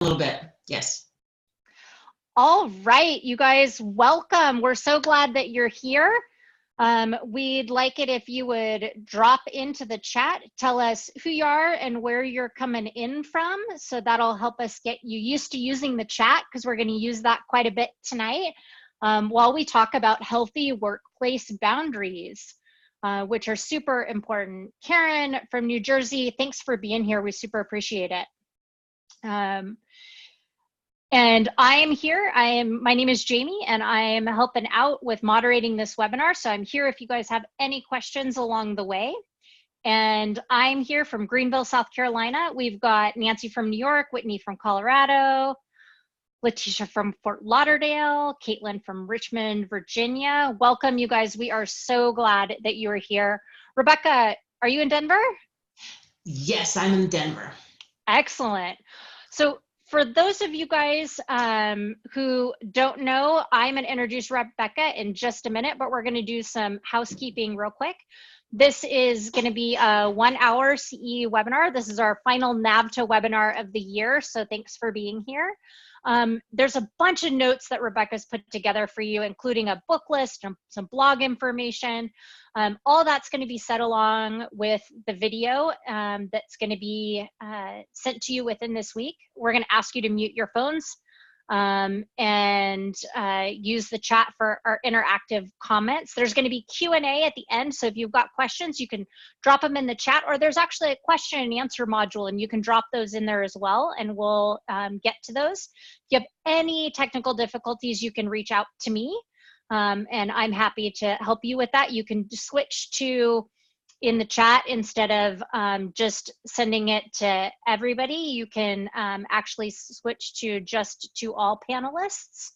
a little bit. Yes. All right, you guys, welcome. We're so glad that you're here. We'd like it if you would drop into the chat, tell us who you are and where you're coming in from. So that'll help us get you used to using the chat, because we're going to use that quite a bit tonight while we talk about healthy workplace boundaries, which are super important. Karen from New Jersey, thanks for being here. We super appreciate it. And I am here. My name is Jamie, and I am helping out with moderating this webinar. So I'm here if you guys have any questions along the way. And I'm here from Greenville, South Carolina. We've got Nancy from New York, Whitney from Colorado, Letitia from Fort Lauderdale, Caitlin from Richmond, Virginia. Welcome, you guys. We are so glad that you are here. Rebecca, are you in Denver? Yes, I'm in Denver. Excellent. So for those of you guys who don't know, I'm going to introduce Rebecca in just a minute, but we're going to do some housekeeping real quick. This is going to be a 1-hour CE webinar. This is our final NAVTA webinar of the year, so thanks for being here. There's a bunch of notes that Rebecca's put together for you, including a book list and some blog information. All that's going to be set along with the video that's going to be sent to you within this week. We're going to ask you to mute your phones and use the chat for our interactive comments. There's going to be Q&A at the end, so if you've got questions, you can drop them in the chat, or there's actually a question and answer module, and you can drop those in there as well, and we'll get to those. If you have any technical difficulties, you can reach out to me, and I'm happy to help you with that. You can switch to in the chat instead of just sending it to everybody. You can actually switch to just to all panelists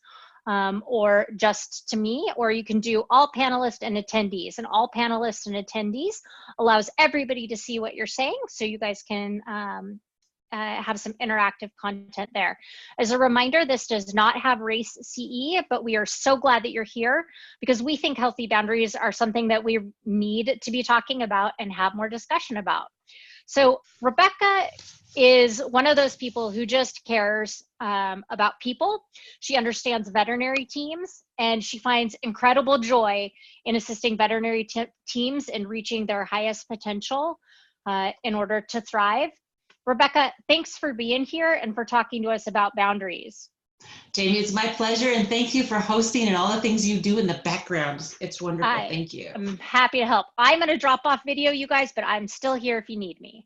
or just to me, or you can do all panelists and attendees. And all panelists and attendees allows everybody to see what you're saying, so you guys can have some interactive content there. As a reminder, this does not have race CE, but we are so glad that you're here, because we think healthy boundaries are something that we need to be talking about and have more discussion about. So Rebecca is one of those people who just cares about people. She understands veterinary teams, and she finds incredible joy in assisting veterinary teams in reaching their highest potential in order to thrive. Rebecca, thanks for being here and for talking to us about boundaries. Jamie, it's my pleasure, and thank you for hosting and all the things you do in the background. It's wonderful. Thank you. I'm happy to help. I'm going to drop off video, you guys, but I'm still here if you need me.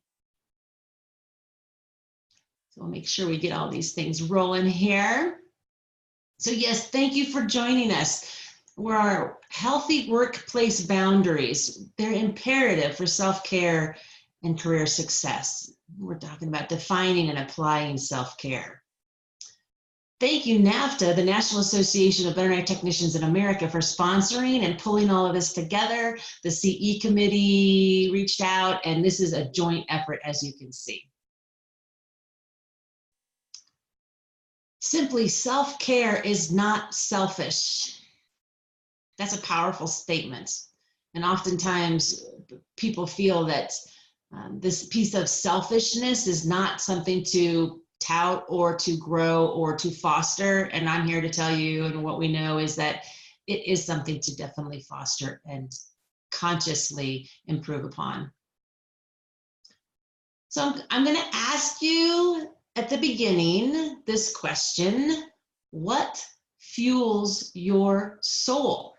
So we'll make sure we get all these things rolling here. So yes, thank you for joining us. Our healthy workplace boundaries, they're imperative for self-care and career success. We're talking about defining and applying self-care. Thank you, NAVTA, the National Association of Veterinary Technicians in America, for sponsoring and pulling all of this together. The CE committee reached out, and this is a joint effort, as you can see. Simply, self-care is not selfish. That's a powerful statement. And oftentimes people feel that this piece of selfishness is not something to tout or to grow or to foster. And I'm here to tell you, and what we know is that it is something to definitely foster and consciously improve upon. So I'm going to ask you at the beginning this question: what fuels your soul?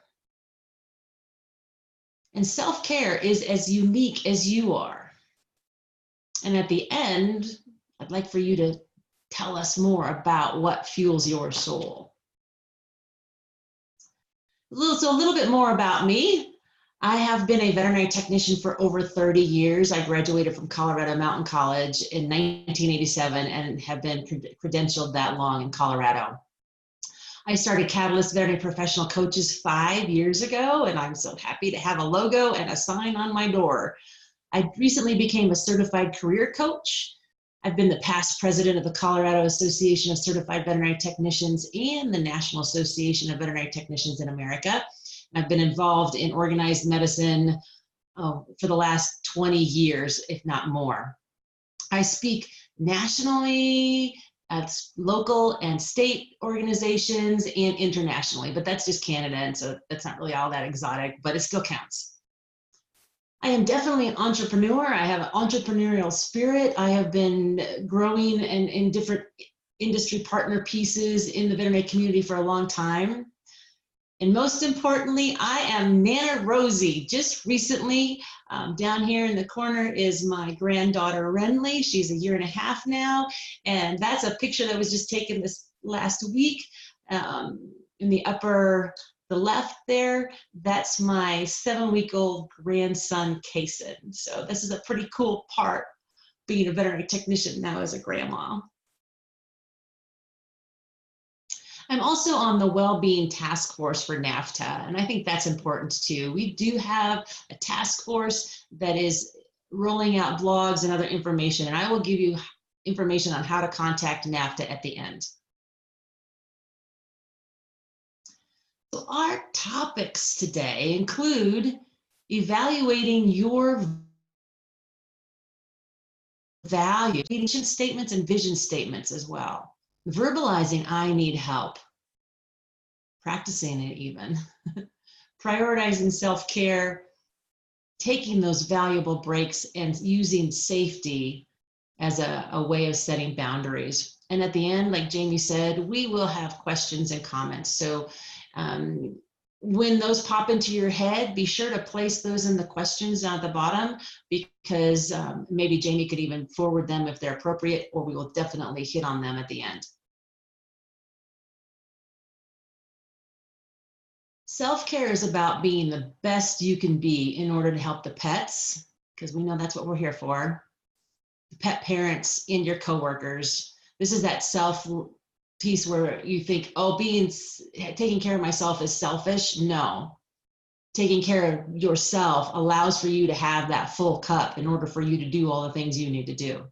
And self-care is as unique as you are. And at the end, I'd like for you to tell us more about what fuels your soul. So a little bit more about me. I have been a veterinary technician for over 30 years. I graduated from Colorado Mountain College in 1987 and have been credentialed that long in Colorado. I started Catalyst Veterinary Professional Coaches 5 years ago, and I'm so happy to have a logo and a sign on my door. I recently became a certified career coach. I've been the past president of the Colorado Association of Certified Veterinary Technicians and the National Association of Veterinary Technicians in America. I've been involved in organized medicine for the last 20 years, if not more. I speak nationally at local and state organizations and internationally, but that's just Canada, and so that's not really all that exotic, but it still counts. I am definitely an entrepreneur. I have an entrepreneurial spirit. I have been growing in different industry partner pieces in the veterinary community for a long time. And most importantly, I am Nana Rosie. Just recently, down here in the corner is my granddaughter Renly. She's 1.5 years now, and that's a picture that was just taken this last week. In the the left there, that's my 7-week-old grandson Kason. So this is a pretty cool part, being a veterinary technician now as a grandma. I'm also on the well-being task force for NAVTA, and I think that's important too. We do have a task force that is rolling out blogs and other information, and I will give you information on how to contact NAVTA at the end. So our topics today include evaluating your value, mission statements and vision statements as well. Verbalizing I need help, practicing it even, prioritizing self-care, taking those valuable breaks, and using safety as a way of setting boundaries. And at the end, like Jamie said, we will have questions and comments. So when those pop into your head, be sure to place those in the questions down at the bottom, because maybe Jamie could even forward them if they're appropriate, or we will definitely hit on them at the end. Self-care is about being the best you can be in order to help the pets, because we know that's what we're here for. The pet parents and your coworkers. This is that self piece where you think, oh, taking care of myself is selfish. No, taking care of yourself allows for you to have that full cup in order for you to do all the things you need to do.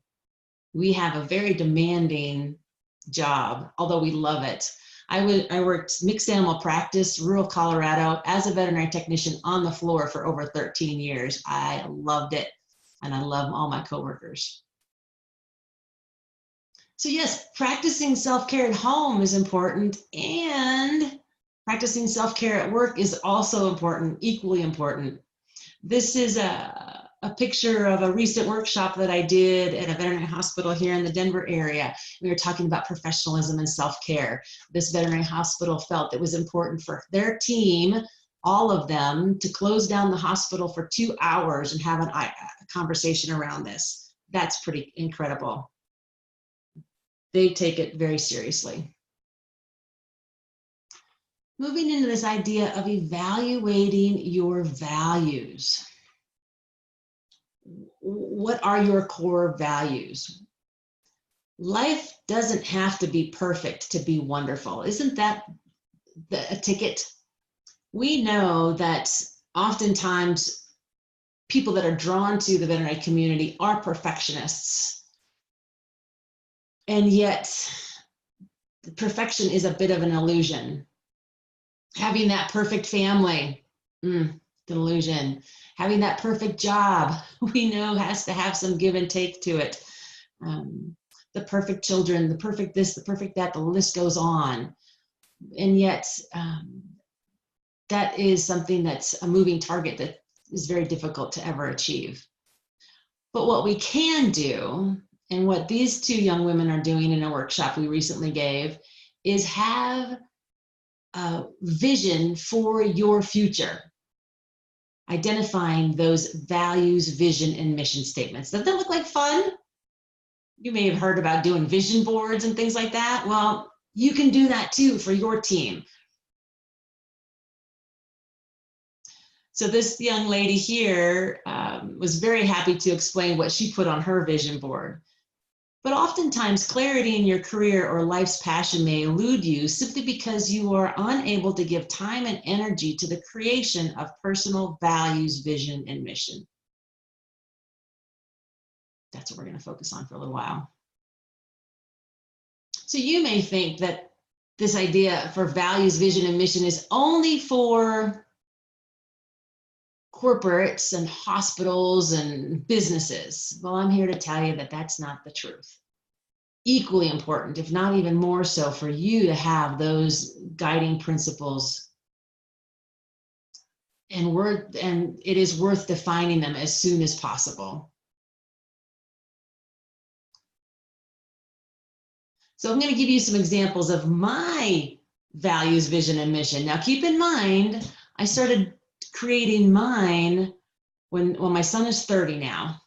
We have a very demanding job, although we love it. I worked mixed animal practice, rural Colorado, as a veterinary technician on the floor for over 13 years. I loved it, and I love all my coworkers. So yes, practicing self-care at home is important, and practicing self-care at work is also important, equally important. This is a picture of a recent workshop that I did at a veterinary hospital here in the Denver area. We were talking about professionalism and self-care. This veterinary hospital felt it was important for their team, all of them, to close down the hospital for 2 hours and have a conversation around this. That's pretty incredible. They take it very seriously. Moving into this idea of evaluating your values. What are your core values? Life doesn't have to be perfect to be wonderful. Isn't that a ticket? We know that oftentimes people that are drawn to the veterinary community are perfectionists. And yet, perfection is a bit of an illusion. Having that perfect family, an illusion. Having that perfect job, we know has to have some give and take to it. The perfect children, the perfect this, the perfect that, the list goes on. And yet, that is something that's a moving target that is very difficult to ever achieve. But what we can do, and what these 2 young women are doing in a workshop we recently gave, is have a vision for your future. Identifying those values, vision, and mission statements. Does that look like fun? You may have heard about doing vision boards and things like that. Well, you can do that too for your team. So this young lady here was very happy to explain what she put on her vision board. But oftentimes, clarity in your career or life's passion may elude you simply because you are unable to give time and energy to the creation of personal values, vision, and mission. That's what we're going to focus on for a little while. So you may think that this idea for values, vision, and mission is only for corporates and hospitals and businesses. Well, I'm here to tell you that that's not the truth. equally important, if not even more so, for you to have those guiding principles, and it is worth defining them as soon as possible. So I'm going to give you some examples of my values, vision, and mission. Now, keep in mind, I started creating mine when my son is 30 now.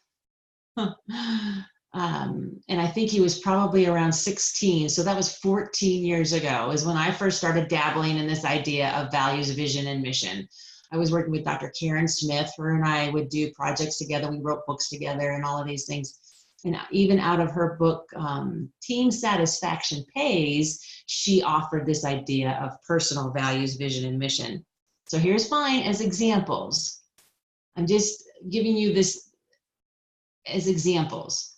And I think he was probably around 16. So that was 14 years ago is when I first started dabbling in this idea of values, vision, and mission. I was working with Dr. Karen Smith. Her and I would do projects together. We wrote books together and all of these things. And even out of her book, Team Satisfaction Pays, she offered this idea of personal values, vision, and mission. So here's mine as examples. I'm just giving you this as examples.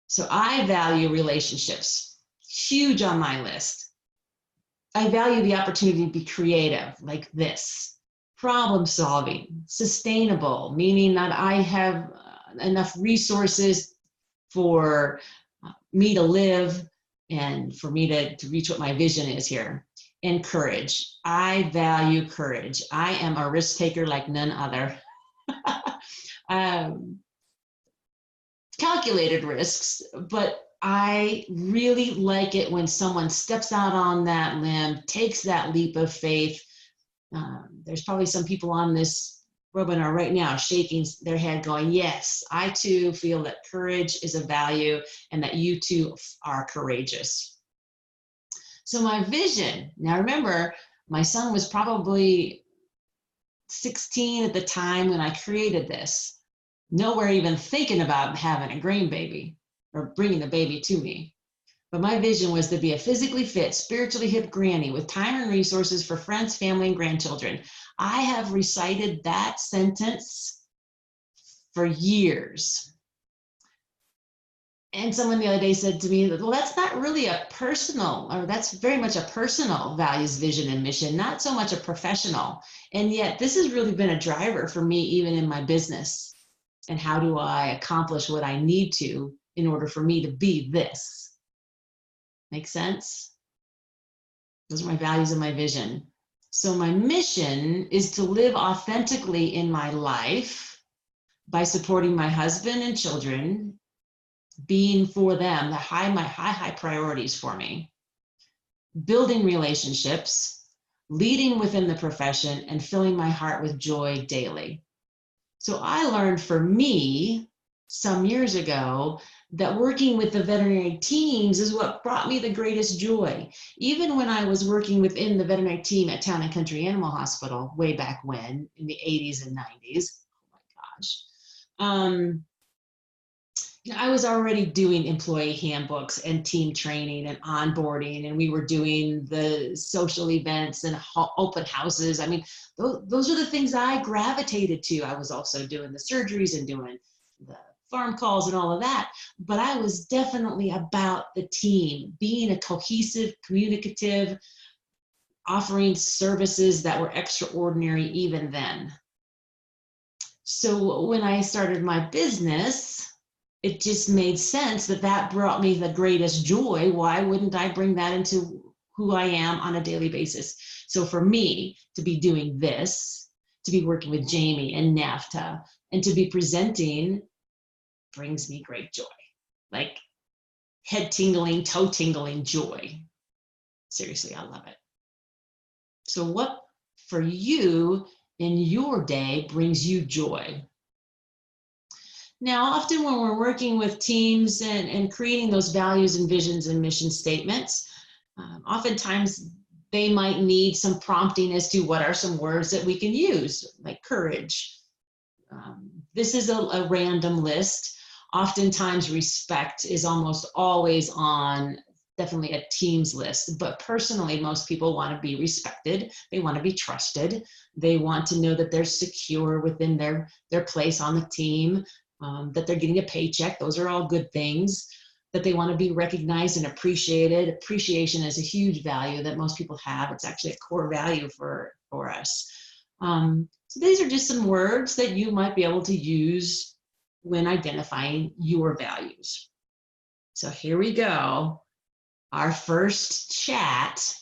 So I value relationships, huge on my list. I value the opportunity to be creative, like this. Problem solving, sustainable, meaning that I have enough resources for me to live and for me to reach what my vision is here. And courage. I value courage. I am a risk taker like none other. Calculated risks, but I really like it when someone steps out on that limb, takes that leap of faith. There's probably some people on this webinar right now shaking their head going, yes, I too feel that courage is a value and that you too are courageous. So my vision, now remember, my son was probably 16 at the time when I created this. Nowhere even thinking about having a grandbaby or bringing the baby to me. But my vision was to be a physically fit, spiritually hip granny with time and resources for friends, family, and grandchildren. I have recited that sentence for years. And someone the other day said to me, well, that's not really a personal, or that's very much a personal values, vision, and mission, not so much a professional. And yet this has really been a driver for me, even in my business. And how do I accomplish what I need to in order for me to be this? Make sense? Those are my values and my vision. So my mission is to live authentically in my life by supporting my husband and children, being for them, my high priorities for me, building relationships, leading within the profession, and filling my heart with joy daily. So I learned for me some years ago that working with the veterinary teams is what brought me the greatest joy. Even when I was working within the veterinary team at Town and Country Animal Hospital way back when, in the 80s and 90s, oh my gosh, I was already doing employee handbooks and team training and onboarding, and we were doing the social events and open houses. I mean, those are the things I gravitated to. I was also doing the surgeries and doing the farm calls and all of that, but I was definitely about the team, being a cohesive, communicative, offering services that were extraordinary even then. So when I started my business, it just made sense that that brought me the greatest joy. Why wouldn't I bring that into who I am on a daily basis? So for me to be doing this, to be working with Jamie and NAVTA, and to be presenting brings me great joy, like head tingling, toe tingling joy. Seriously, I love it. So what for you in your day brings you joy? Now, often when we're working with teams and creating those values and visions and mission statements, oftentimes they might need some prompting as to what are some words that we can use, like courage. This is a random list. Oftentimes respect is almost always on definitely a team's list, but personally, most people want to be respected. They want to be trusted. They want to know that they're secure within their place on the team. That they're getting a paycheck. Those are all good things. That they want to be recognized and appreciated. Appreciation is a huge value that most people have. It's actually a core value for us. So these are just some words that you might be able to use when identifying your values. So here we go. Our first chat,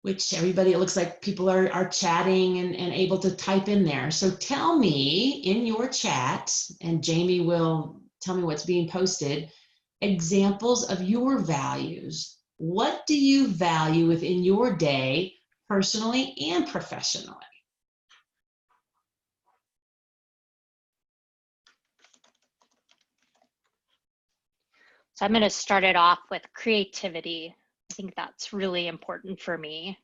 which everybody, it looks like people are chatting and able to type in there. So tell me in your chat, and Jamie will tell me what's being posted, examples of your values. What do you value within your day, personally and professionally? So I'm going to start it off with creativity. I think that's really important for me.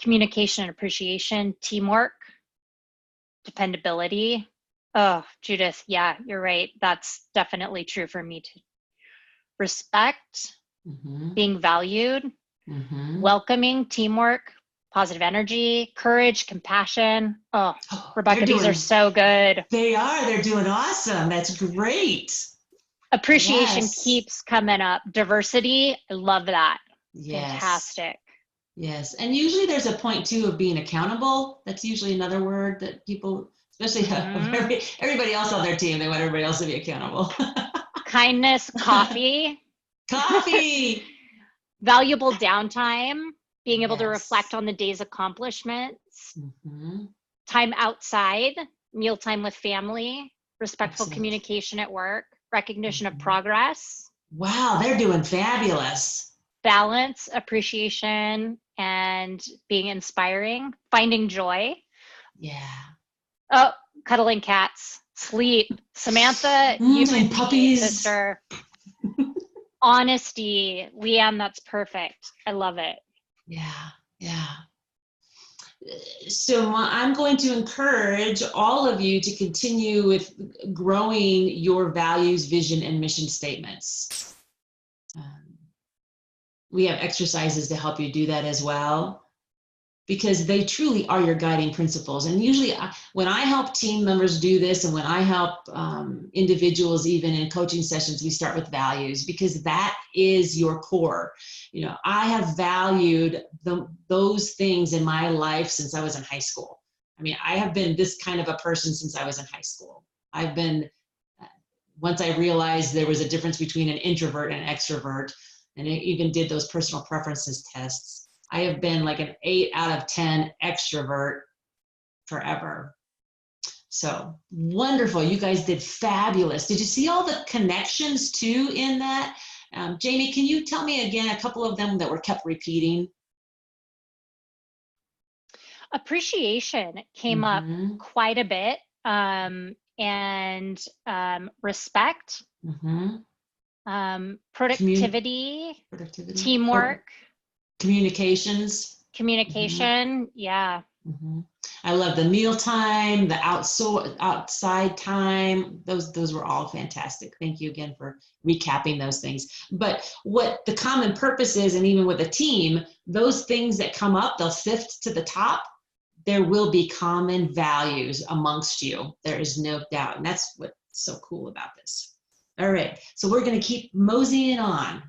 Communication and appreciation, teamwork, dependability. Oh, Judith, yeah, you're right. That's definitely true for me too. Respect, being valued, welcoming, teamwork, positive energy, courage, compassion. Oh, Rebecca, these are so good. They are. They're doing awesome. That's great. Appreciation keeps coming up. Diversity, I love that. Yes. Fantastic. Yes. And usually there's a point too of being accountable. That's usually another word that people, especially everybody else on their team, they want everybody else to be accountable. Kindness, coffee. Coffee. Valuable downtime, being able to reflect on the day's accomplishments. Time outside, mealtime with family, respectful communication at work, recognition of progress. Wow, they're doing fabulous. Balance, appreciation, and being inspiring. Finding joy. Yeah. Oh, cuddling cats. Sleep. Samantha, you and puppies. Sister. Honesty. Leanne, that's perfect. I love it. Yeah, yeah. So I'm going to encourage all of you to continue with growing your values, vision, and mission statements. We have exercises to help you do that as well, because they truly are your guiding principles. And usually when I help team members do this, and when I help individuals, even in coaching sessions, we start with values, because that is your core. You know, I have valued those things in my life since I was in high school. I mean, I have been this kind of a person since I was in high school. I've been, once I realized there was a difference between an introvert and an extrovert, and I even did those personal preferences tests, I have been like an 8 out of 10 extrovert forever. So wonderful. You guys did fabulous. Did you see all the connections too in that? Jamie, can you tell me again a couple of them that were kept repeating? Appreciation came up quite a bit, and respect, productivity, teamwork, communication, yeah. I love the mealtime, the outside time. Those were all fantastic. Thank you again for recapping those things. But what the common purpose is, and even with a team, those things that come up, they'll sift to the top. There will be common values amongst you. There is no doubt. And that's what's so cool about this. All right, so we're going to keep moseying on.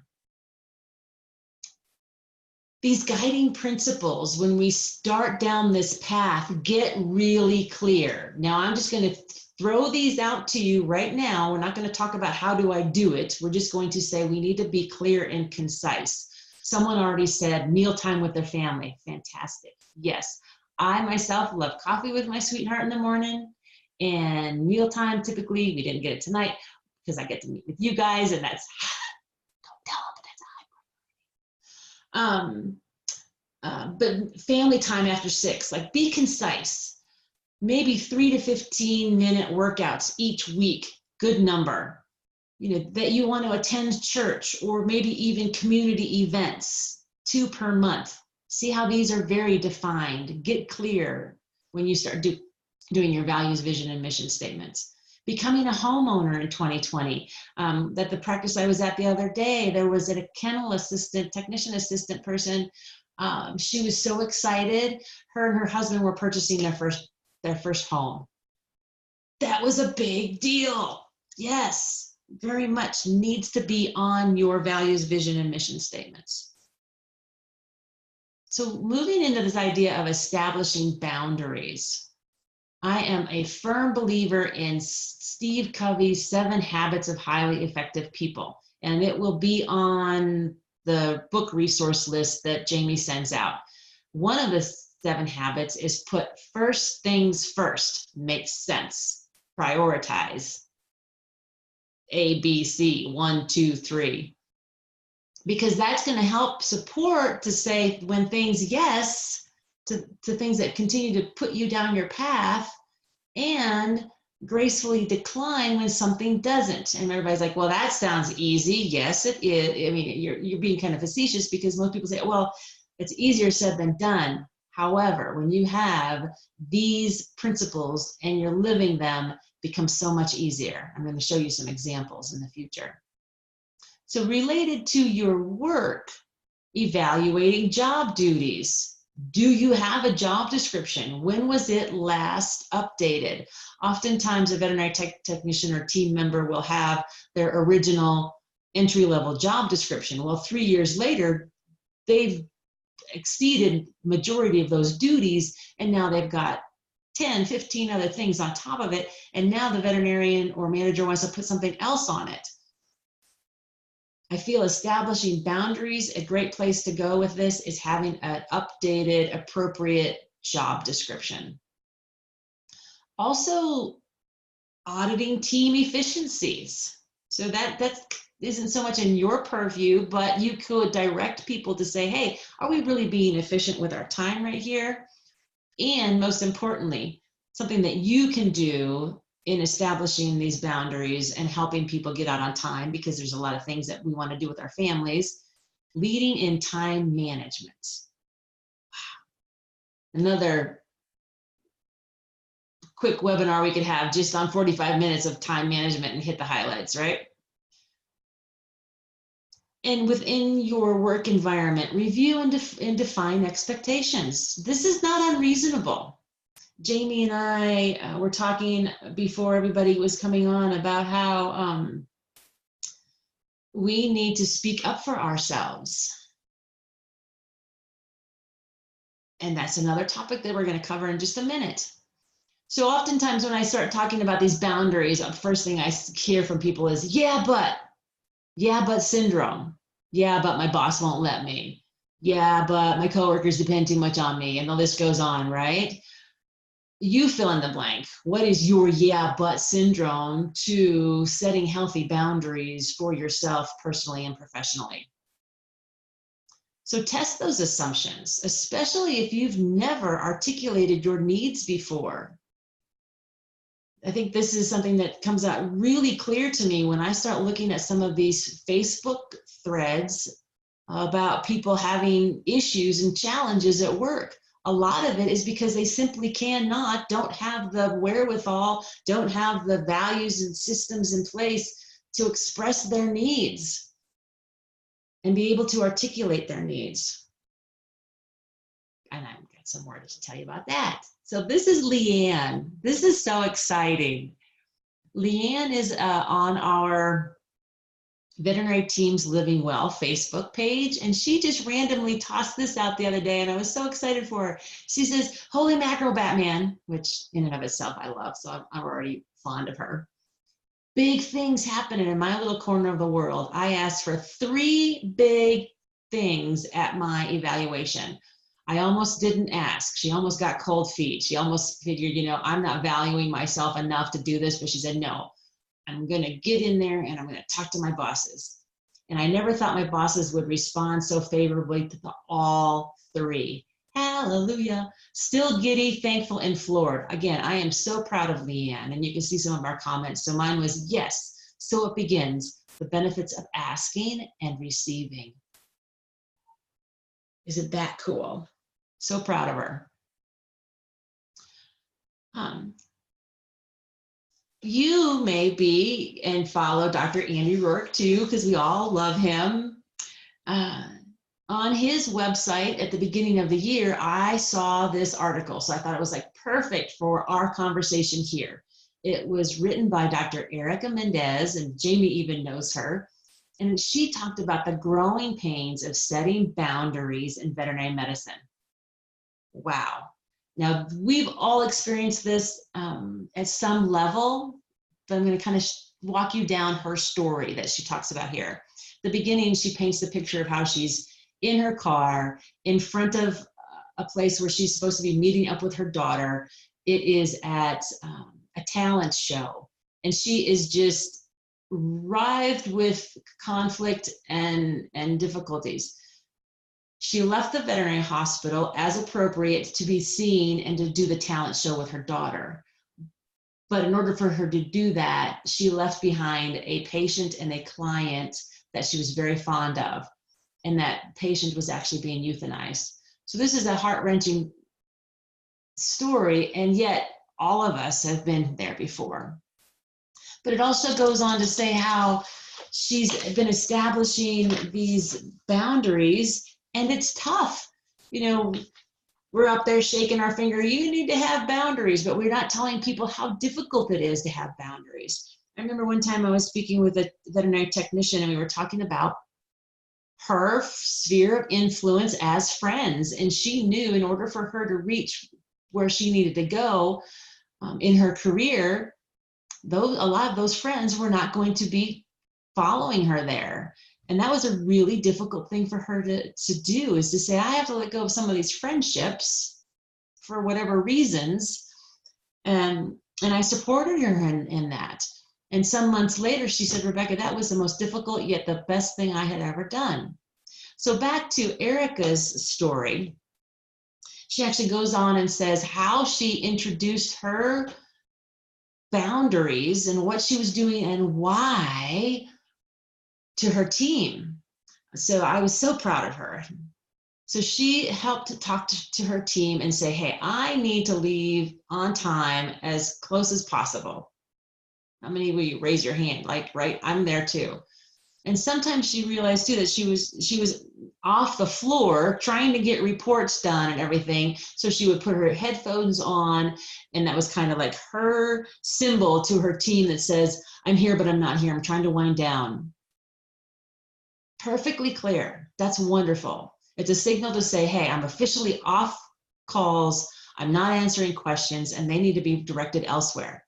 These guiding principles, when we start down this path, get really clear. Now, I'm just going to throw these out to you right now. We're not going to talk about how do I do it. We're just going to say we need to be clear and concise. Someone already said mealtime with their family. Fantastic. Yes, I myself love coffee with my sweetheart in the morning, and mealtime, typically, we didn't get it tonight because I get to meet with you guys, and that's, don't tell them, but that's a high priority. But family time after 6, like be concise. Maybe 3 to 15 minute workouts each week, good number. You know, that you want to attend church or maybe even community events, 2 per month. See how these are very defined. Get clear when you start doing your values, vision, and mission statements. Becoming a homeowner in 2020. That the practice I was at the other day, there was a kennel assistant, technician assistant person. She was so excited. Her and her husband were purchasing their first home. That was a big deal. Yes, very much needs to be on your values, vision, and mission statements. So moving into this idea of establishing boundaries. I am a firm believer in Steve Covey's 7 Habits of Highly Effective People, and it will be on the book resource list that Jamie sends out. One of the 7 habits is put first things first. Makes sense. Prioritize. A, B, C, 1, 2, 3. Because that's going to help support to say when things yes to things that continue to put you down your path, and gracefully decline when something doesn't. And everybody's like, well, that sounds easy. Yes, it is. I mean, you're being kind of facetious, because most people say, well, it's easier said than done. However, when you have these principles and you're living them, it becomes so much easier. I'm going to show you some examples in the future. So related to your work, evaluating job duties. Do you have a job description? When was it last updated? Oftentimes a veterinary technician or team member will have their original entry-level job description. Well, 3 years later, they've exceeded majority of those duties, and now they've got 10, 15 other things on top of it, and now the veterinarian or manager wants to put something else on it. I feel establishing boundaries, a great place to go with this is having an updated, appropriate job description. Also, auditing team efficiencies. So that isn't so much in your purview, but you could direct people to say, hey, are we really being efficient with our time right here? And most importantly, something that you can do in establishing these boundaries and helping people get out on time, because there's a lot of things that we want to do with our families, leading in time management. Wow. Another quick webinar we could have just on 45 minutes of time management and hit the highlights, right? And within your work environment, review and define expectations. This is not unreasonable. Jamie and I were talking before everybody was coming on about how we need to speak up for ourselves. And that's another topic that we're going to cover in just a minute. So oftentimes when I start talking about these boundaries, the first thing I hear from people is, yeah, but syndrome. Yeah, but my boss won't let me. Yeah, but my coworkers depend too much on me, and the list goes on, right? You fill in the blank. What is your yeah, but syndrome to setting healthy boundaries for yourself personally and professionally? So test those assumptions, especially if you've never articulated your needs before. I think this is something that comes out really clear to me when I start looking at some of these Facebook threads about people having issues and challenges at work. A lot of it is because they simply don't have the wherewithal, don't have the values and systems in place to express their needs and be able to articulate their needs. And I've got some more to tell you about that. So this is Leanne. This is so exciting. Leanne is on our Veterinary Teams Living Well Facebook page, and she just randomly tossed this out the other day, and I was so excited for her. She says, holy mackerel, Batman, which in and of itself I love, so I'm already fond of her. Big things happening in my little corner of the world. I asked for 3 big things at my evaluation. I almost didn't ask. She almost got cold feet. She almost figured, I'm not valuing myself enough to do this, but she said, no. I'm going to get in there and I'm going to talk to my bosses. And I never thought my bosses would respond so favorably to all 3. Hallelujah. Still giddy, thankful, and floored. Again, I am so proud of Leanne, and you can see some of our comments. So mine was, yes, so it begins. The benefits of asking and receiving. Isn't that cool? So proud of her. You may be and follow Dr. Andy Rourke too, because we all love him. On his website at the beginning of the year, I saw this article, so I thought it was like perfect for our conversation here. It was written by Dr. Erica Mendez, and Jamie even knows her. And she talked about the growing pains of setting boundaries in veterinary medicine. Wow. Now, we've all experienced this at some level, but I'm going to kind of walk you down her story that she talks about here. The beginning, she paints the picture of how she's in her car in front of a place where she's supposed to be meeting up with her daughter. It is at a talent show, and she is just writhed with conflict and difficulties. She left the veterinary hospital as appropriate to be seen and to do the talent show with her daughter. But in order for her to do that, she left behind a patient and a client that she was very fond of. And that patient was actually being euthanized. So this is a heart-wrenching story, and yet all of us have been there before. But it also goes on to say how she's been establishing these boundaries, and it's tough. You know, we're up there shaking our finger, you need to have boundaries, but we're not telling people how difficult it is to have boundaries. I remember one time I was speaking with a veterinary technician, and we were talking about her sphere of influence as friends. And she knew in order for her to reach where she needed to go in her career, a lot of those friends were not going to be following her there. And that was a really difficult thing for her to do, is to say, I have to let go of some of these friendships for whatever reasons. And I supported her in that. And some months later, she said, Rebecca, that was the most difficult yet the best thing I had ever done. So back to Erica's story, she actually goes on and says how she introduced her boundaries and what she was doing and why to her team. So I was so proud of her. So she helped talk to her team and say, hey, I need to leave on time as close as possible. How many will you raise your hand? Like, right, I'm there too. And sometimes she realized too that she was off the floor trying to get reports done and everything. So she would put her headphones on, and that was kind of like her symbol to her team that says, I'm here, but I'm not here. I'm trying to wind down. Perfectly clear. That's wonderful. It's a signal to say, hey, I'm officially off calls. I'm not answering questions, and they need to be directed elsewhere.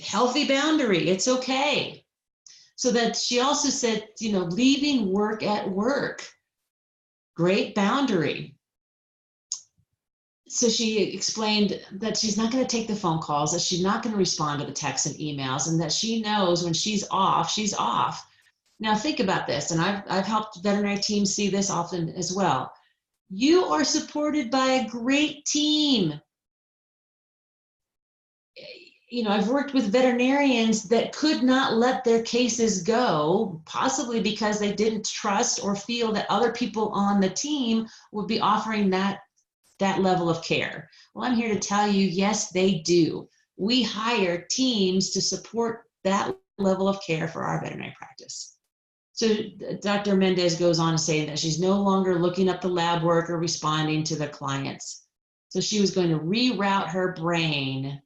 Healthy boundary. It's okay. So that she also said, you know, leaving work at work, great boundary. So she explained that she's not going to take the phone calls, that she's not going to respond to the texts and emails, and that she knows when she's off, she's off. Now think about this, and I've helped veterinary teams see this often as well. You are supported by a great team. You know, I've worked with veterinarians that could not let their cases go, possibly because they didn't trust or feel that other people on the team would be offering that level of care. Well, I'm here to tell you, yes, they do. We hire teams to support that level of care for our veterinary practice. So Dr. Mendez goes on to say that she's no longer looking up the lab work or responding to the clients. So she was going to reroute her brain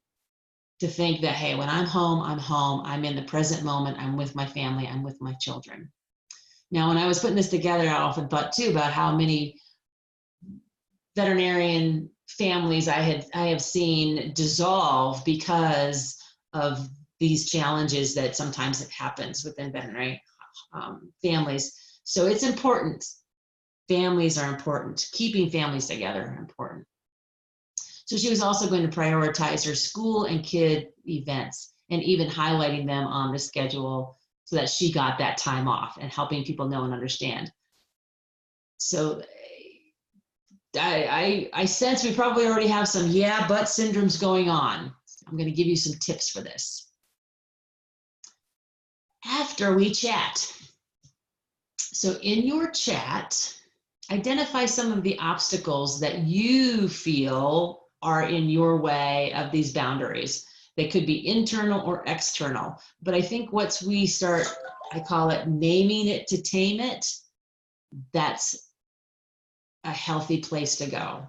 to think that, hey, when I'm home, I'm in the present moment, I'm with my family, I'm with my children. Now, when I was putting this together, I often thought too about how many veterinarian families I have seen dissolve because of these challenges that sometimes it happens within veterinary families. So it's important. Families are important. Keeping families together are important. So she was also going to prioritize her school and kid events and even highlighting them on the schedule so that she got that time off and helping people know and understand. So I sense we probably already have some yeah, but syndromes going on. I'm going to give you some tips for this after we chat. So in your chat, identify some of the obstacles that you feel are in your way of these boundaries. They could be internal or external, but I think once we start, I call it naming it to tame it, that's a healthy place to go.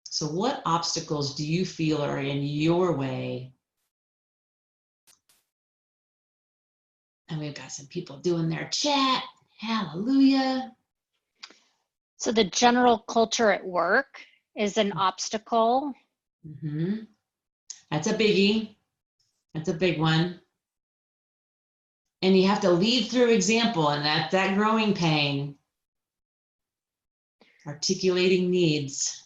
So what obstacles do you feel are in your way? And we've got some people doing their chat. Hallelujah. So the general culture at work is an obstacle. Mm-hmm. That's a biggie. That's a big one. And you have to lead through example, and that growing pain. Articulating needs.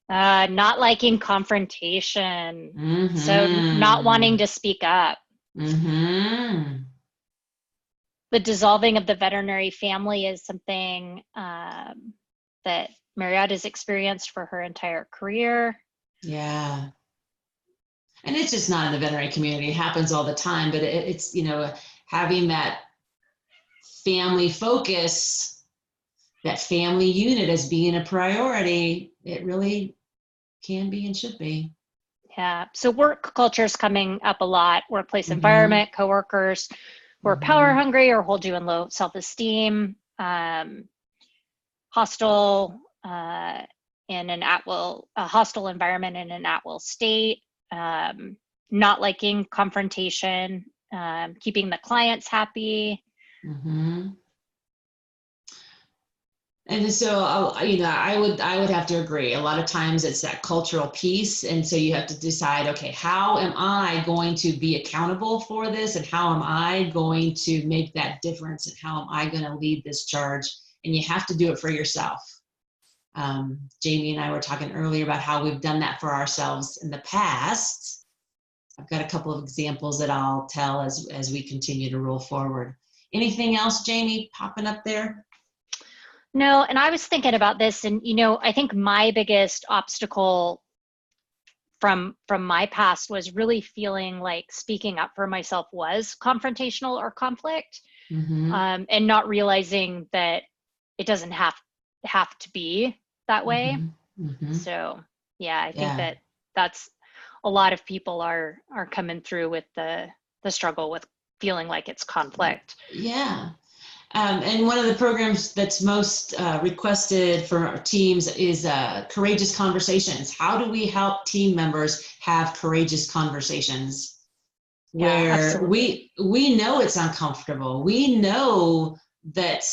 Not liking confrontation. Mm-hmm. So not wanting to speak up. Mm-hmm. The dissolving of the veterinary family is something that Marriott has experienced for her entire career. Yeah. And it's just not in the veterinary community. It happens all the time, but it's, having that family focus, that family unit as being a priority, it really can be and should be. Yeah. So work culture is coming up a lot. Workplace Mm-hmm. environment, coworkers who are Mm-hmm. power hungry or hold you in low self-esteem, hostile in an a hostile environment in an at-will state, not liking confrontation, keeping the clients happy. Mm-hmm. And so, I would have to agree. A lot of times it's that cultural piece. And so you have to decide, okay, how am I going to be accountable for this? And how am I going to make that difference? And how am I going to lead this charge? And you have to do it for yourself. Jamie and I were talking earlier about how we've done that for ourselves in the past. I've got a couple of examples that I'll tell as we continue to roll forward. Anything else, Jamie, popping up there? No, and I was thinking about this, and I think my biggest obstacle from my past was really feeling like speaking up for myself was confrontational or conflict, Mm-hmm. And not realizing that it doesn't have to be that way. Mm-hmm. Mm-hmm. So yeah, I think that's a lot of people are coming through with the struggle with feeling like it's conflict. Yeah. And one of the programs that's most requested for our teams is courageous conversations. How do we help team members have courageous conversations where we know it's uncomfortable? We know that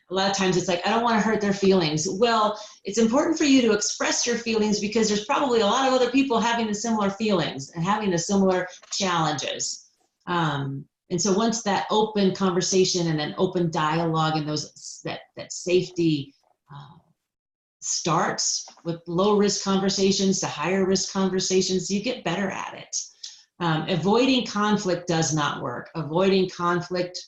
a lot of times it's like, I don't want to hurt their feelings. Well, it's important for you to express your feelings because there's probably a lot of other people having the similar feelings and having the similar challenges. And so once that open conversation and an open dialogue and that safety starts with low risk conversations to higher risk conversations, you get better at it. Avoiding conflict does not work. Avoiding conflict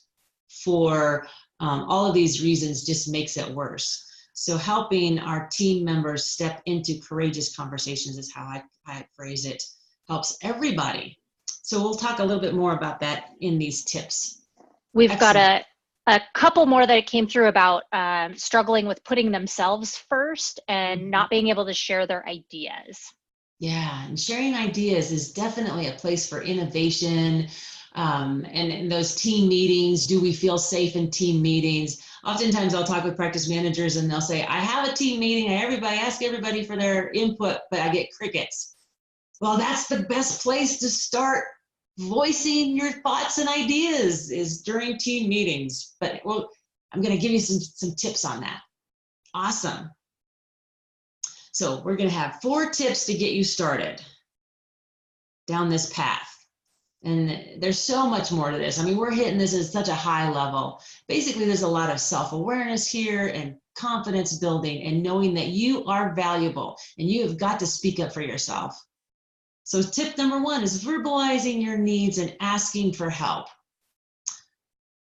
for all of these reasons just makes it worse. So helping our team members step into courageous conversations is how I phrase it, helps everybody. So we'll talk a little bit more about that in these tips. We've Excellent. got a couple more that came through about struggling with putting themselves first and not being able to share their ideas. Yeah, and sharing ideas is definitely a place for innovation. And in those team meetings, do we feel safe in team meetings? Oftentimes I'll talk with practice managers and they'll say, I have a team meeting, ask everybody for their input, but I get crickets. Well, that's the best place to start voicing your thoughts and ideas is during team meetings. But I'm going to give you some tips on that. Awesome. So we're going to have 4 tips to get you started down this path. And there's so much more to this. I mean, we're hitting this at such a high level. Basically, there's a lot of self-awareness here and confidence building and knowing that you are valuable and you have got to speak up for yourself. So tip number 1 is verbalizing your needs and asking for help.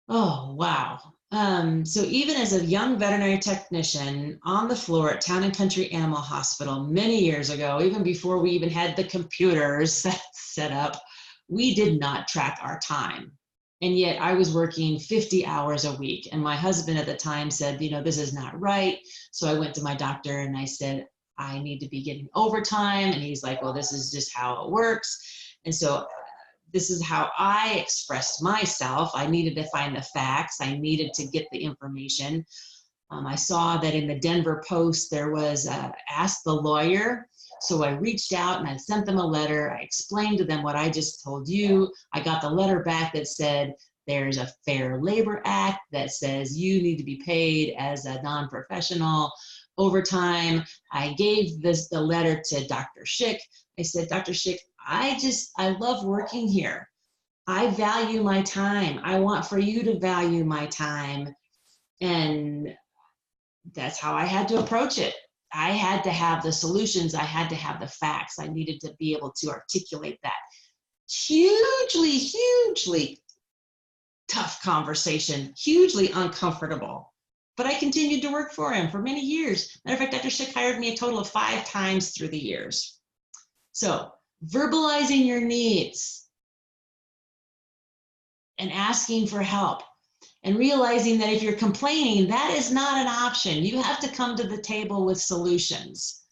Oh, wow. So even as a young veterinary technician on the floor at Town and Country Animal Hospital many years ago, even before we even had the computers set up, we did not track our time. And yet I was working 50 hours a week. And my husband at the time said, this is not right. So I went to my doctor and I said, I need to be getting overtime. And he's like, well, this is just how it works. And so this is how I expressed myself. I needed to find the facts. I needed to get the information. I saw that in the Denver Post, there was Ask the Lawyer. So I reached out and I sent them a letter. I explained to them what I just told you. I got the letter back that said, there's a Fair Labor Act that says you need to be paid as a non-professional over time, I gave the letter to Dr. Schick. I said, Dr. Schick, I love working here. I value my time. I want for you to value my time. And that's how I had to approach it. I had to have the solutions. I had to have the facts. I needed to be able to articulate that. Hugely, hugely tough conversation, hugely uncomfortable. But I continued to work for him for many years. Matter of fact, Dr. Schick hired me a total of 5 times through the years. So verbalizing your needs and asking for help and realizing that if you're complaining, that is not an option. You have to come to the table with solutions.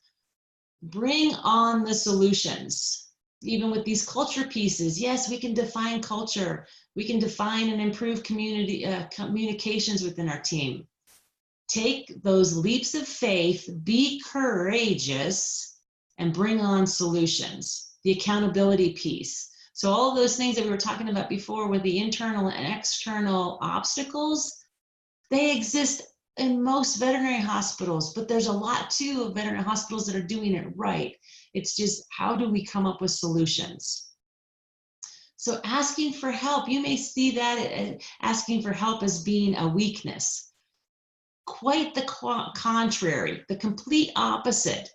Bring on the solutions. Even with these culture pieces, yes, we can define culture. We can define and improve communications within our team. Take those leaps of faith, be courageous, and bring on solutions. The accountability piece. So all of those things that we were talking about before with the internal and external obstacles, they exist in most veterinary hospitals, but there's a lot too of veterinary hospitals that are doing it right. It's just, how do we come up with solutions? So asking for help, you may see that asking for help as being a weakness. Quite the contrary, the complete opposite.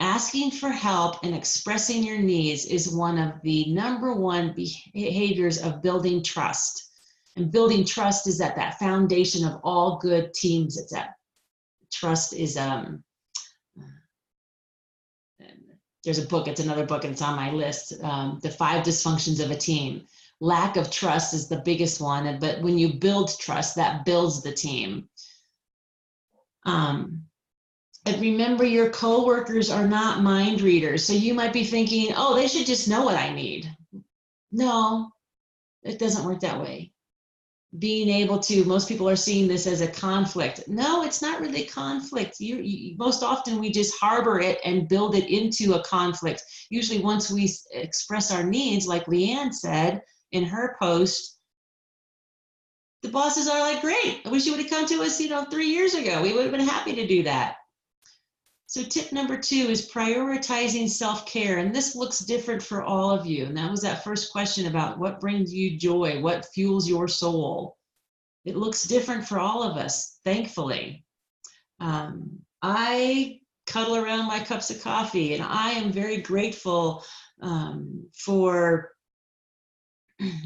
Asking for help and expressing your needs is one of the #1 behaviors of building trust. And building trust is at that foundation of all good teams. It's that trust is, there's a book, it's another book, and it's on my list, The 5 Dysfunctions of a Team. Lack of trust is the biggest one, but when you build trust, that builds the team. And remember, your coworkers are not mind readers. So you might be thinking, oh, they should just know what I need. No, it doesn't work that way. Being able to, most people are seeing this as a conflict. No, it's not really conflict. Most often we just harbor it and build it into a conflict. Usually once we express our needs, like Leanne said in her post, the bosses are like, great, I wish you would have come to us 3 years ago. We would have been happy to do that. So tip #2 is prioritizing self-care. And this looks different for all of you. And that was that first question about what brings you joy, what fuels your soul. It looks different for all of us, thankfully. I cuddle around my cups of coffee, and I am very grateful for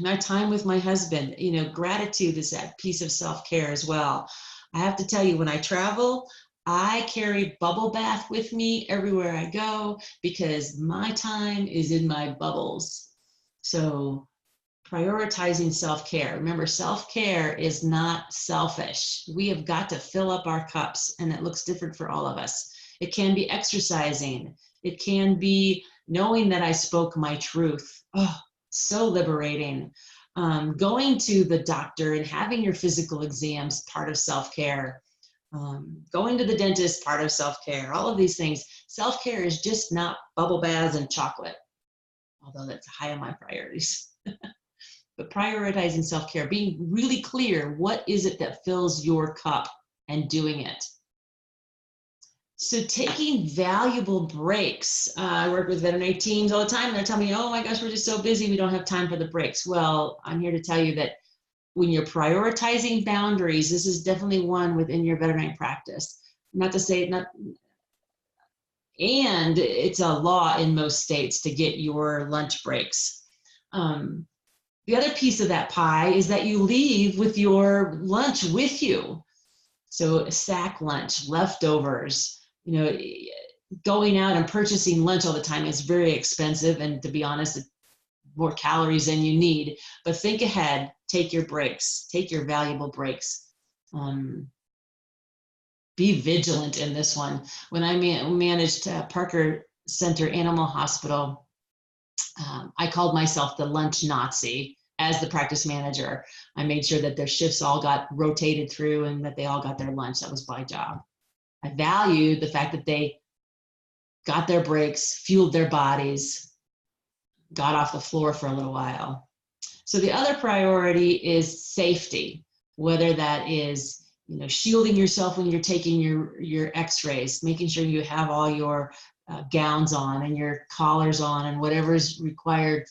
my time with my husband. Gratitude is that piece of self-care as well. I have to tell you, when I travel, I carry bubble bath with me everywhere I go because my time is in my bubbles. So prioritizing self-care. Remember, self-care is not selfish. We have got to fill up our cups, and it looks different for all of us. It can be exercising. It can be knowing that I spoke my truth. Oh, so liberating. Going to the doctor and having your physical exams, part of self-care. Going to the dentist, part of self-care. All of these things. Self-care is just not bubble baths and chocolate, although that's high on my priorities. But prioritizing self-care, being really clear, what is it that fills your cup, and doing it. So taking valuable breaks. I work with veterinary teams all the time. They're telling me, oh my gosh, we're just so busy, we don't have time for the breaks. Well, I'm here to tell you that when you're prioritizing boundaries, this is definitely one within your veterinary practice. Not to say, and it's a law in most states to get your lunch breaks. The other piece of that pie is that you leave with your lunch with you. So sack lunch, leftovers, going out and purchasing lunch all the time is very expensive. And to be honest, more calories than you need. But think ahead, take your breaks, take your valuable breaks. Be vigilant in this one. When I managed Parker Center Animal Hospital, I called myself the lunch Nazi. As the practice manager, I made sure that their shifts all got rotated through and that they all got their lunch. That was my job. I valued the fact that they got their breaks, fueled their bodies, got off the floor for a little while. So the other priority is safety, whether that is shielding yourself when you're taking your x-rays, making sure you have all your gowns on and your collars on and whatever is required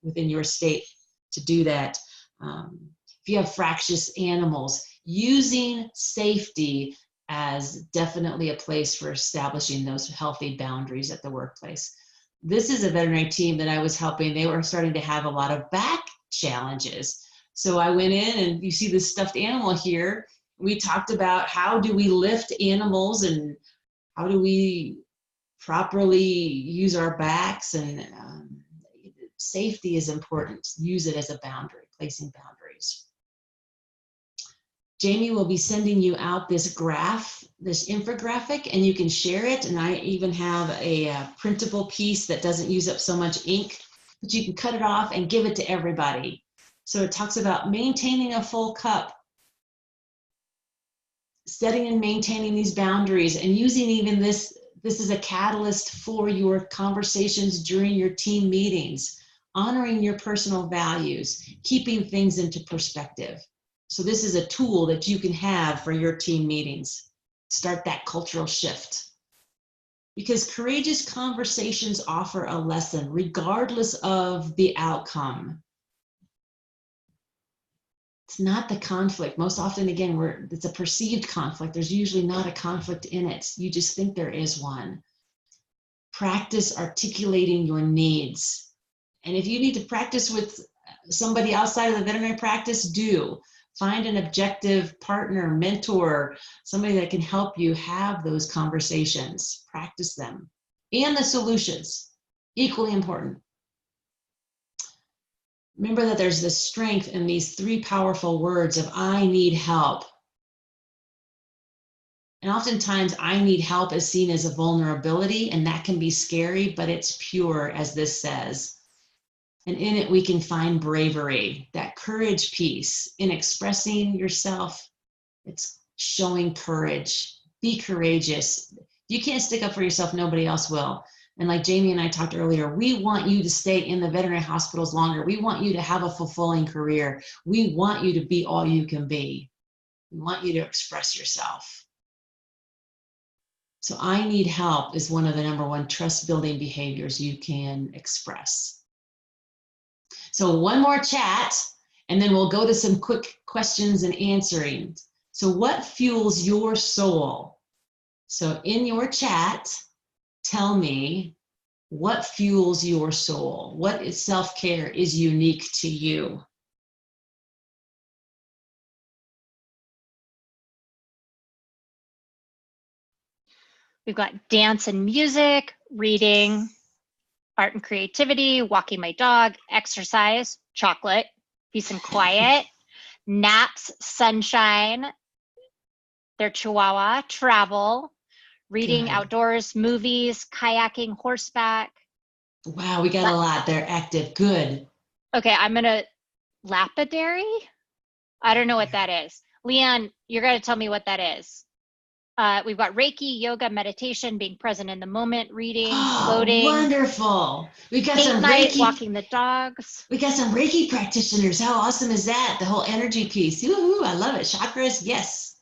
within your state to do that. If you have fractious animals, using safety as definitely a place for establishing those healthy boundaries at the workplace. This is a veterinary team that I was helping. They were starting to have a lot of back challenges. So I went in, and you see this stuffed animal here. We talked about how do we lift animals and how do we properly use our backs, and safety is important. Use it as a boundary, placing boundaries. Jamie will be sending you out this graph, this infographic, and you can share it. And I even have a printable piece that doesn't use up so much ink, but you can cut it off and give it to everybody. So it talks about maintaining a full cup, setting and maintaining these boundaries, and using even this is a catalyst for your conversations during your team meetings, honoring your personal values, keeping things into perspective. So this is a tool that you can have for your team meetings. Start that cultural shift. Because courageous conversations offer a lesson regardless of the outcome. It's not the conflict. Most often, again, it's a perceived conflict. There's usually not a conflict in it. You just think there is one. Practice articulating your needs. And if you need to practice with somebody outside of the veterinary practice, do. Find an objective partner, mentor, somebody that can help you have those conversations. Practice them. And the solutions, equally important. Remember that there's this strength in these three powerful words of I need help. And oftentimes I need help is seen as a vulnerability, and that can be scary, but it's pure, as this says. And in it, we can find bravery, that courage piece in expressing yourself. It's showing courage. Be courageous. You can't stick up for yourself, nobody else will. And like Jamie and I talked earlier, we want you to stay in the veterinary hospitals longer. We want you to have a fulfilling career. We want you to be all you can be. We want you to express yourself. So I need help is one of the #1 trust building behaviors you can express. So one more chat, and then we'll go to some quick questions and answering. So what fuels your soul? So in your chat, tell me what fuels your soul. What is self-care is unique to you? We've got dance and music, reading, art and creativity, walking my dog, exercise, chocolate, peace and quiet, naps, sunshine, their chihuahua, travel, reading, Good. outdoors, movies, kayaking, horseback. Wow, we got a lot there. Active. Good. Okay, I'm going to lapidary. I don't know what that is. Leanne, you're going to tell me what that is. We've got Reiki, yoga, meditation, being present in the moment, reading, floating. Wonderful. We've got some night, Reiki. walking the dogs. We got some Reiki practitioners. How awesome is that? The whole energy piece. Ooh, I love it. Chakras, yes.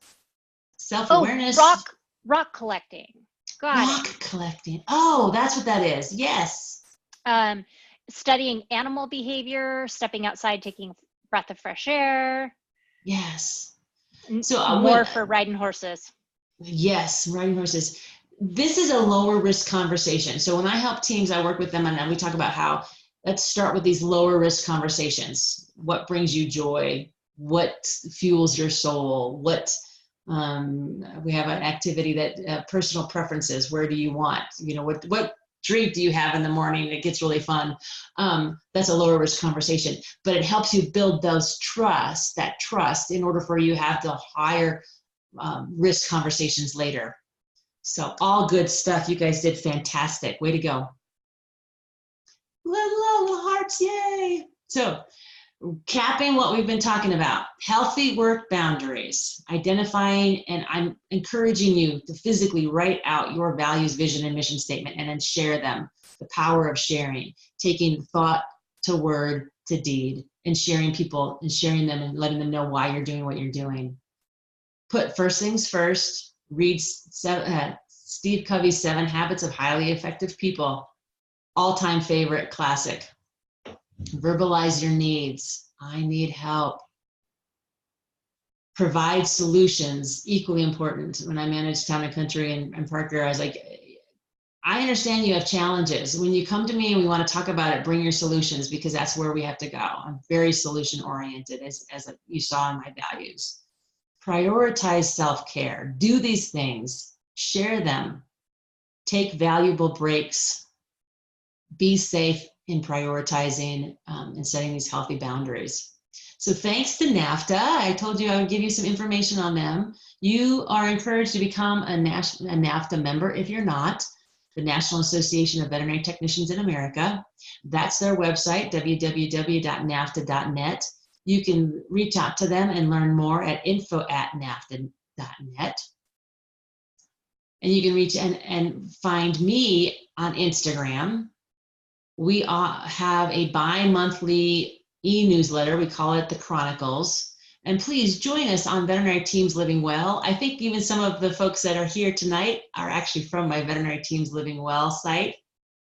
Self-awareness. Oh, rock collecting. Rock collecting. Oh, that's what that is. Yes. Studying animal behavior, stepping outside, taking a breath of fresh air. Yes. So more for riding horses. Yes, riding horses. This is a lower risk conversation. So when I help teams, I work with them and we talk about how, let's start with these lower risk conversations. What brings you joy? What fuels your soul? What, we have an activity that personal preferences. Where do you want, what drink do you have in the morning? It gets really fun. That's a lower risk conversation, but it helps you build that trust in order for you to have the higher risk conversations later. So all good stuff. You guys did fantastic. Way to go. Little hearts, yay. So capping what we've been talking about, healthy work boundaries, identifying, and I'm encouraging you to physically write out your values, vision, and mission statement and then share them. The power of sharing, taking thought to word to deed, and sharing people and sharing them and letting them know why you're doing what you're doing. put first things first, read Steve Covey's 7 Habits of Highly Effective People, all-time favorite classic. Verbalize your needs. I need help. Provide solutions, equally important. When I managed Town and Country and Parker, I was like, I understand you have challenges. When you come to me and we want to talk about it, bring your solutions, because that's where we have to go. I'm very solution oriented, as you saw in my values. Prioritize self-care. Do these things. Share them. Take valuable breaks. Be safe in prioritizing and setting these healthy boundaries. So thanks to NAVTA, I told you I would give you some information on them. You are encouraged to become a NAVTA member if you're not, the National Association of Veterinary Technicians in America. That's their website, www.navta.net. You can reach out to them and learn more at info@navta.net. And you can reach and find me on Instagram. We have a bi-monthly e-newsletter. We call it the Chronicles. And please join us on Veterinary Teams Living Well. I think even some of the folks that are here tonight are actually from my Veterinary Teams Living Well site.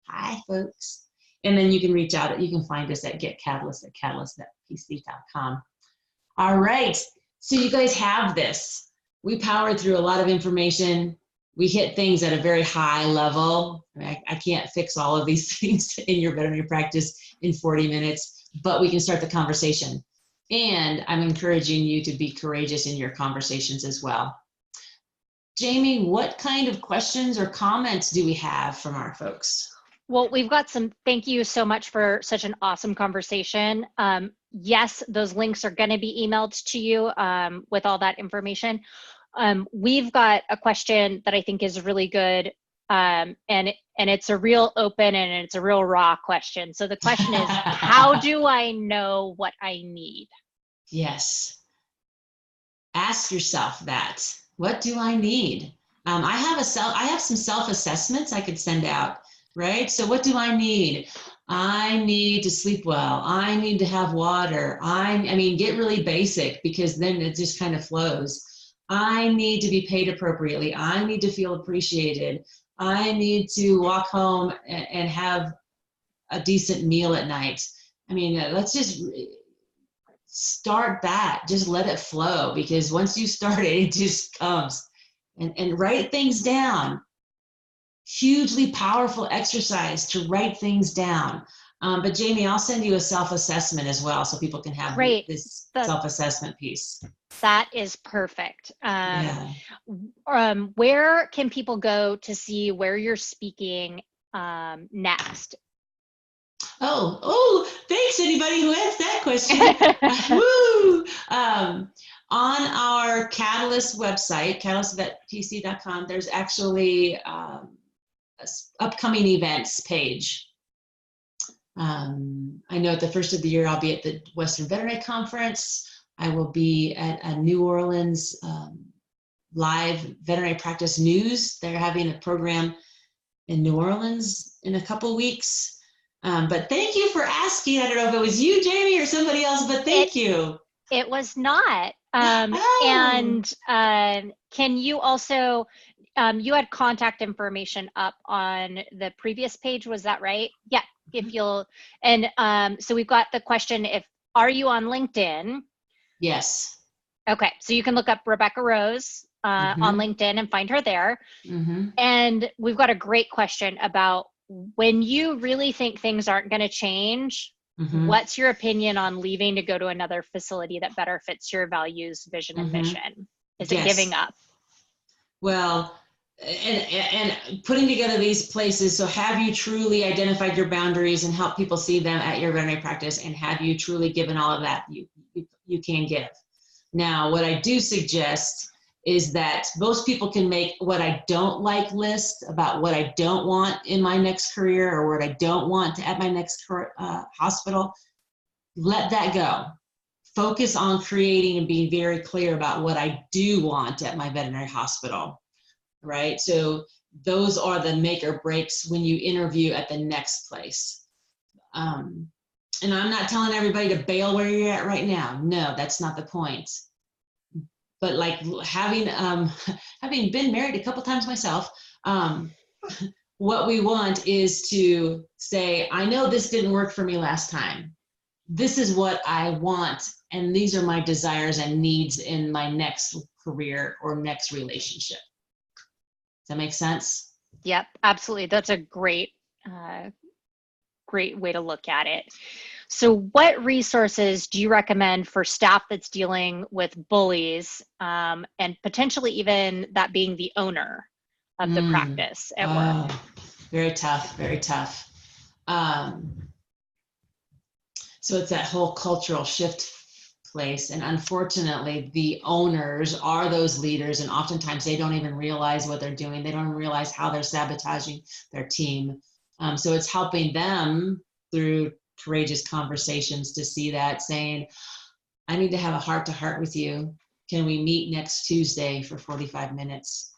Hi, folks. And then you can reach out. You can find us at Get Catalyst at catalyst.pc.com. All right. So you guys have this. We powered through a lot of information. We hit things at a very high level. I can't fix all of these things in your veterinary practice in 40 minutes, but we can start the conversation. And I'm encouraging you to be courageous in your conversations as well. Jamie, what kind of questions or comments do we have from our folks? Well, we've got some, thank you so much for such an awesome conversation. Yes, those links are going to be emailed to you with all that information. We've got a question that I think is really good, and it's a real open and it's a real raw question. So the question is, how do I know what I need? Yes. Ask yourself that. What do I need? I have some self-assessments I could send out, right? So what do I need? I need to sleep well. I need to have water. I mean, get really basic, because then it just kind of flows. I need to be paid appropriately. I need to feel appreciated. I need to walk home and have a decent meal at night. I mean, let's just start that. Just let it flow, because once you start it, it just comes. And write things down. Hugely powerful exercise to write things down. But Jamie, I'll send you a self-assessment as well, so people can have this self-assessment piece. That is perfect. Where can people go to see where you're speaking next? Oh, thanks anybody who asked that question. Woo! On our Catalyst website, catalystvetpc.com, there's actually an upcoming events page. I know at the first of the year, I'll be at the Western Veterinary Conference. I will be at a New Orleans live veterinary practice news. They're having a program in New Orleans in a couple weeks. But thank you for asking. I don't know if it was you, Jamie, or somebody else, but thank you. It was not. And can you also, you had contact information up on the previous page, was that right? Yeah, if you'll, and so we've got the question, are you on LinkedIn? Yes. Okay, so you can look up Rebecca Rose on LinkedIn and find her there. And we've got a great question about, when you really think things aren't going to change, what's your opinion on leaving to go to another facility that better fits your values, vision, and mission? Is it giving up? Well, and putting together these places, so have you truly identified your boundaries and help people see them at your veterinary practice, and have you truly given all of that you can give? Now, what I do suggest is that most people can make what I don't like list about what I don't want in my next career, or what I don't want at my next hospital. Let that go. Focus on creating and being very clear about what I do want at my veterinary hospital, right? So those are the make or breaks when you interview at the next place. And I'm not telling everybody to bail where you're at right now. No, that's not the point. but like having been married a couple times myself, what we want is to say, I know this didn't work for me last time. This is what I want, and these are my desires and needs in my next career or next relationship. Does that make sense? Yep, absolutely. That's a great way to look at it. So what resources do you recommend for staff that's dealing with bullies, and potentially even that being the owner of the practice at work? Very tough, very tough. So it's that whole cultural shift place. And unfortunately, the owners are those leaders, and oftentimes they don't even realize what they're doing. They don't even realize how they're sabotaging their team. So it's helping them through courageous conversations to see that, saying, I need to have a heart-to-heart with you. Can we meet next Tuesday for 45 minutes?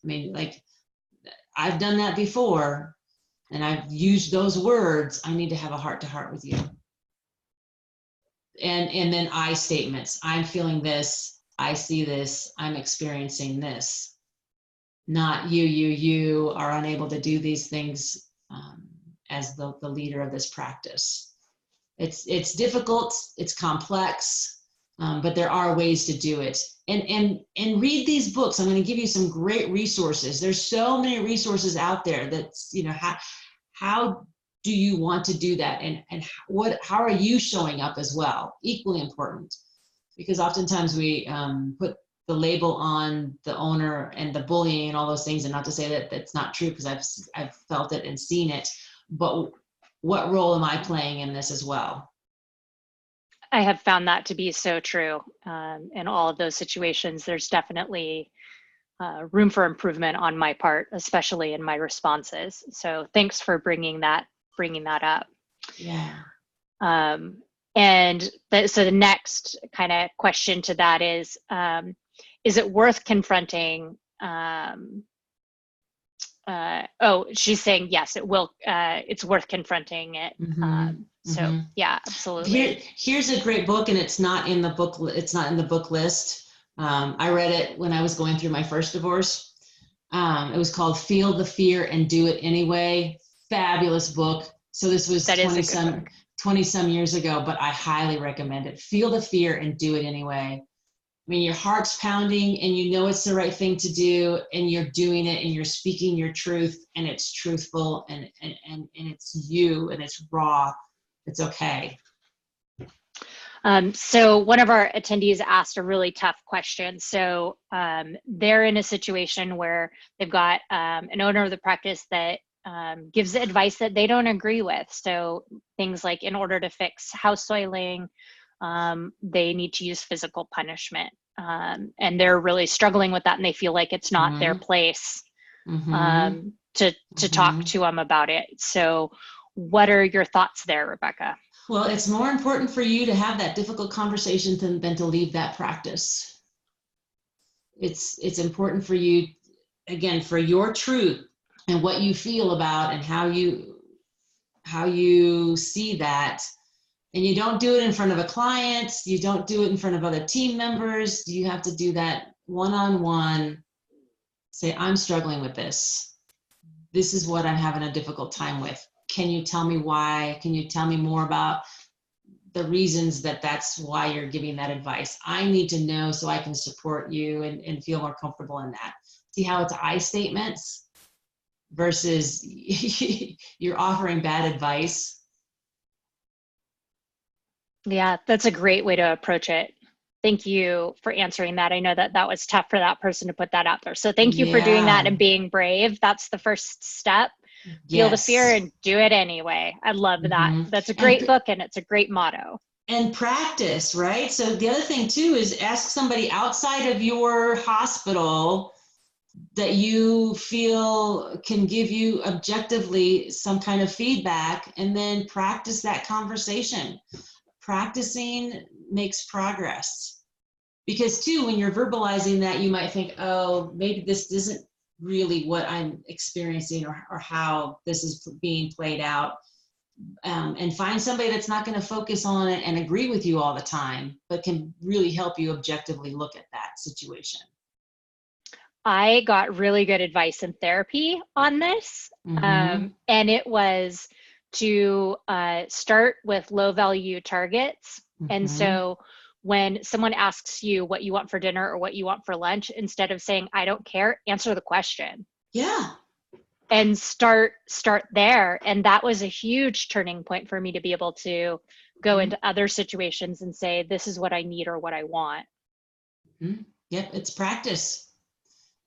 I mean, like, I've done that before, and I've used those words. I need to have a heart-to-heart with you. And then I statements. I'm feeling this. I see this. I'm experiencing this. Not you are unable to do these things as the leader of this practice. It's difficult. It's complex, but there are ways to do it. And read these books. I'm going to give you some great resources. There's so many resources out there that's, how do you want to do that? And how are you showing up as well? Equally important, because oftentimes we put the label on the owner and the bullying and all those things, and not to say that that's not true, because I've felt it and seen it, but what role am I playing in this as well? I have found that to be so true. In all of those situations, there's definitely room for improvement on my part, especially in my responses. So thanks for bringing that up. Yeah. And so the next kind of question to that is it worth confronting? She's saying yes, it will. It's worth confronting it. So yeah, absolutely. Here's a great book, and it's not in the book. It's not in the book list. I read it when I was going through my first divorce. It was called "Feel the Fear and Do It Anyway." Fabulous book. So this was 20 some years ago, but I highly recommend it. Feel the fear and do it anyway. I mean, your heart's pounding and you know it's the right thing to do, and you're doing it, and you're speaking your truth, and it's truthful, and it's you, and it's raw. It's okay. So one of our attendees asked a really tough question. So they're in a situation where they've got an owner of the practice that gives advice that they don't agree with. So things like, in order to fix house soiling, they need to use physical punishment. And they're really struggling with that, and they feel like it's not their place to talk to them about it. So what are your thoughts there, Rebecca? Well, it's more important for you to have that difficult conversation than to leave that practice. It's important for you, again, for your truth and what you feel about and how you see that. And you don't do it in front of a client. You don't do it in front of other team members. You have to do that one-on-one. Say, I'm struggling with this. This is what I'm having a difficult time with. Can you tell me why? Can you tell me more about the reasons that's why you're giving that advice? I need to know so I can support you and feel more comfortable in that. See how it's I statements versus you're offering bad advice. Yeah, that's a great way to approach it. Thank you for answering that. I know that was tough for that person to put that out there. So thank you for doing that and being brave. That's the first step. Feel the fear and do it anyway. I love that. That's a great book, and it's a great motto. And practice, right? So the other thing too is ask somebody outside of your hospital that you feel can give you objectively some kind of feedback, and then practice that conversation. Practicing makes progress, because too, when you're verbalizing that, you might think, oh, maybe this isn't really what I'm experiencing or how this is being played out. and find somebody that's not going to focus on it and agree with you all the time, but can really help you objectively look at that situation. I got really good advice in therapy on this. Mm-hmm. And it was to start with low value targets. And Mm-hmm. so when someone asks you what you want for dinner or what you want for lunch, instead of saying, I don't care, answer the question. Yeah. And start there. And that was a huge turning point for me to be able to go Mm-hmm. into other situations and say, this is what I need or what I want. Mm-hmm. Yep, it's practice.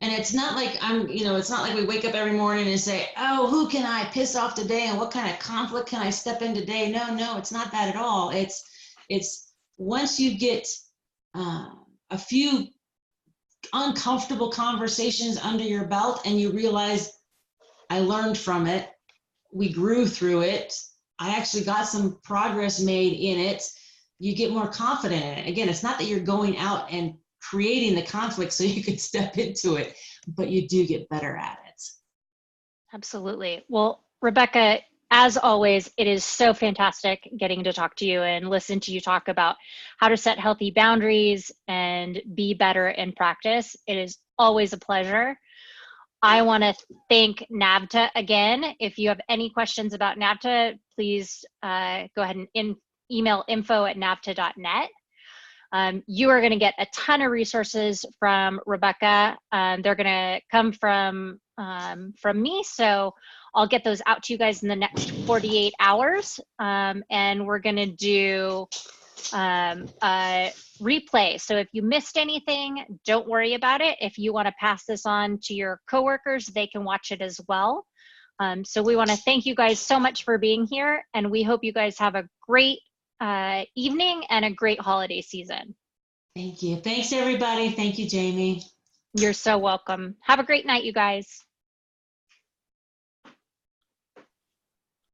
And it's not like it's not like we wake up every morning and say, oh, who can I piss off today and what kind of conflict can I step in today? No, it's not that at all. It's once you get a few uncomfortable conversations under your belt and you realize I learned from it, we grew through it, I actually got some progress made in it, you get more confident in it. Again, it's not that you're going out and creating the conflict so you can step into it, but you do get better at it. Absolutely. Well, Rebecca, as always, it is so fantastic getting to talk to you and listen to you talk about how to set healthy boundaries and be better in practice. It is always a pleasure. I want to thank NAVTA again. If you have any questions about NAVTA, please go ahead and email info@navta.net. You are going to get a ton of resources from Rebecca. They're going to come from me, so I'll get those out to you guys in the next 48 hours. And we're going to do a replay. So if you missed anything, don't worry about it. If you want to pass this on to your coworkers, they can watch it as well. So we want to thank you guys so much for being here, and we hope you guys have a great evening and a great holiday season. Thank you. Thanks, everybody. Thank you, Jamie. You're so welcome. Have a great night, you guys.